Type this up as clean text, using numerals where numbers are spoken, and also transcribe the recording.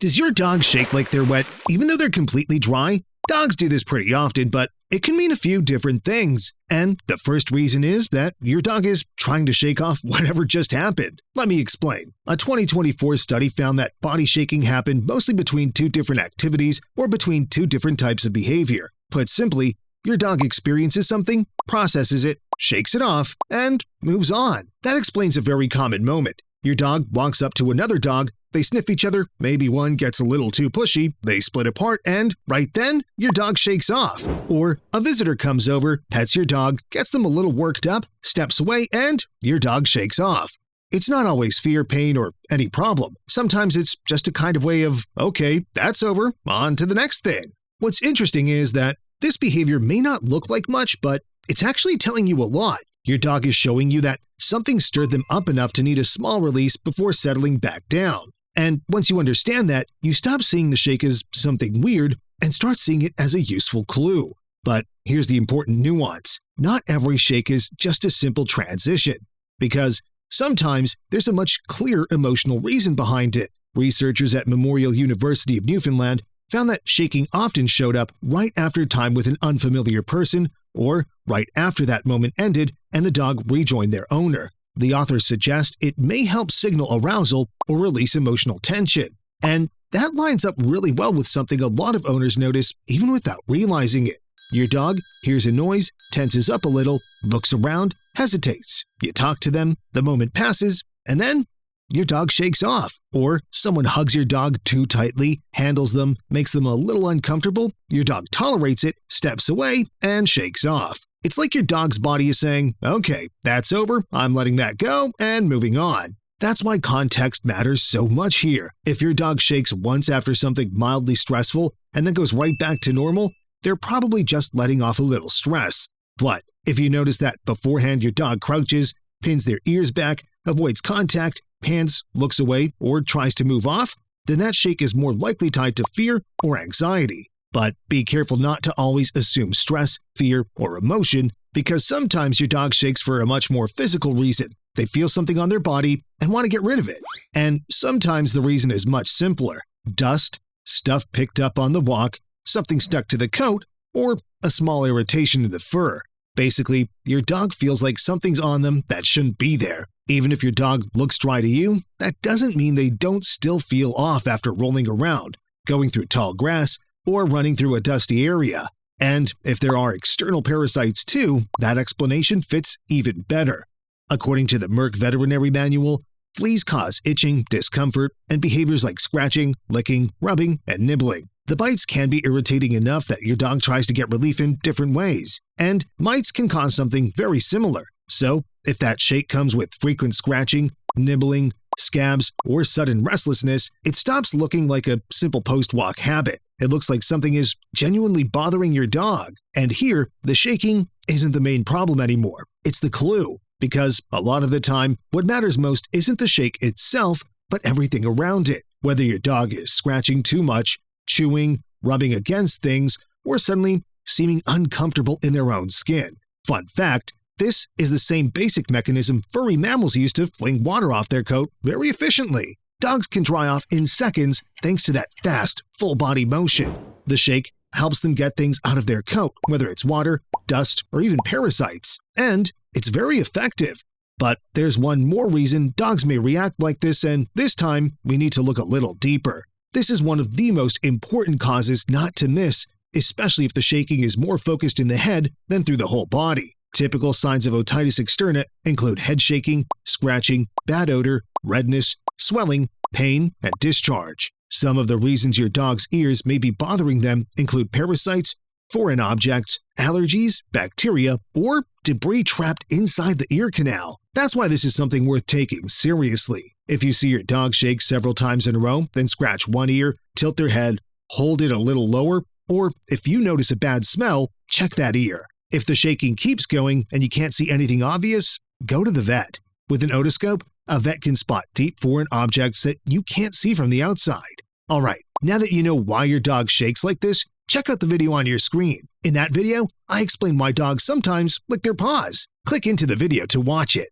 Does your dog shake like they're wet even though they're completely dry? Dogs do this pretty often, but it can mean a few different things. And the first reason is that your dog is trying to shake off whatever just happened. Let me explain. A 2024 study found that body shaking happened mostly between two different activities or between two different types of behavior. Put simply, your dog experiences something, processes it, shakes it off, and moves on. That explains a very common moment. Your dog walks up to another dog, they sniff each other, maybe one gets a little too pushy, they split apart, and right then, your dog shakes off. Or a visitor comes over, pets your dog, gets them a little worked up, steps away, and your dog shakes off. It's not always fear, pain, or any problem. Sometimes it's just a kind of way of, okay, that's over, on to the next thing. What's interesting is that this behavior may not look like much, but it's actually telling you a lot. Your dog is showing you that something stirred them up enough to need a small release before settling back down. And once you understand that, you stop seeing the shake as something weird and start seeing it as a useful clue. But here's the important nuance. Not every shake is just a simple transition, because sometimes there's a much clearer emotional reason behind it. Researchers at Memorial University of Newfoundland found that shaking often showed up right after time with an unfamiliar person or right after that moment ended and the dog rejoined their owner. The authors suggest it may help signal arousal or release emotional tension. And that lines up really well with something a lot of owners notice even without realizing it. Your dog hears a noise, tenses up a little, looks around, hesitates. You talk to them, the moment passes, and then your dog shakes off. Or someone hugs your dog too tightly, handles them, makes them a little uncomfortable, your dog tolerates it, steps away, and shakes off. It's like your dog's body is saying, okay, that's over, I'm letting that go, and moving on. That's why context matters so much here. If your dog shakes once after something mildly stressful and then goes right back to normal, they're probably just letting off a little stress. But if you notice that beforehand your dog crouches, pins their ears back, avoids contact, pants, looks away, or tries to move off, then that shake is more likely tied to fear or anxiety. But be careful not to always assume stress, fear, or emotion, because sometimes your dog shakes for a much more physical reason. They feel something on their body and want to get rid of it. And sometimes the reason is much simpler. Dust, stuff picked up on the walk, something stuck to the coat, or a small irritation in the fur. Basically, your dog feels like something's on them that shouldn't be there. Even if your dog looks dry to you, that doesn't mean they don't still feel off after rolling around, going through tall grass, or running through a dusty area. And if there are external parasites too, that explanation fits even better. According to the Merck Veterinary Manual, fleas cause itching, discomfort, and behaviors like scratching, licking, rubbing, and nibbling. The bites can be irritating enough that your dog tries to get relief in different ways, and mites can cause something very similar. So, if that shake comes with frequent scratching, nibbling, scabs, or sudden restlessness, it stops looking like a simple post-walk habit. It looks like something is genuinely bothering your dog. And here, the shaking isn't the main problem anymore. It's the clue. Because a lot of the time, what matters most isn't the shake itself, but everything around it. Whether your dog is scratching too much, chewing, rubbing against things, or suddenly seeming uncomfortable in their own skin. Fun fact, this is the same basic mechanism furry mammals use to fling water off their coat very efficiently. Dogs can dry off in seconds thanks to that fast, full-body motion. The shake helps them get things out of their coat, whether it's water, dust, or even parasites. And it's very effective. But there's one more reason dogs may react like this, and this time we need to look a little deeper. This is one of the most important causes not to miss, especially if the shaking is more focused in the head than through the whole body. Typical signs of otitis externa include head shaking, scratching, bad odor, redness, swelling, pain, and discharge. Some of the reasons your dog's ears may be bothering them include parasites, foreign objects, allergies, bacteria, or debris trapped inside the ear canal. That's why this is something worth taking seriously. If you see your dog shake several times in a row, then scratch one ear, tilt their head, hold it a little lower, or if you notice a bad smell, check that ear. If the shaking keeps going and you can't see anything obvious, go to the vet. With an otoscope, a vet can spot deep foreign objects that you can't see from the outside. Alright, now that you know why your dog shakes like this, check out the video on your screen. In that video, I explain why dogs sometimes lick their paws. Click into the video to watch it.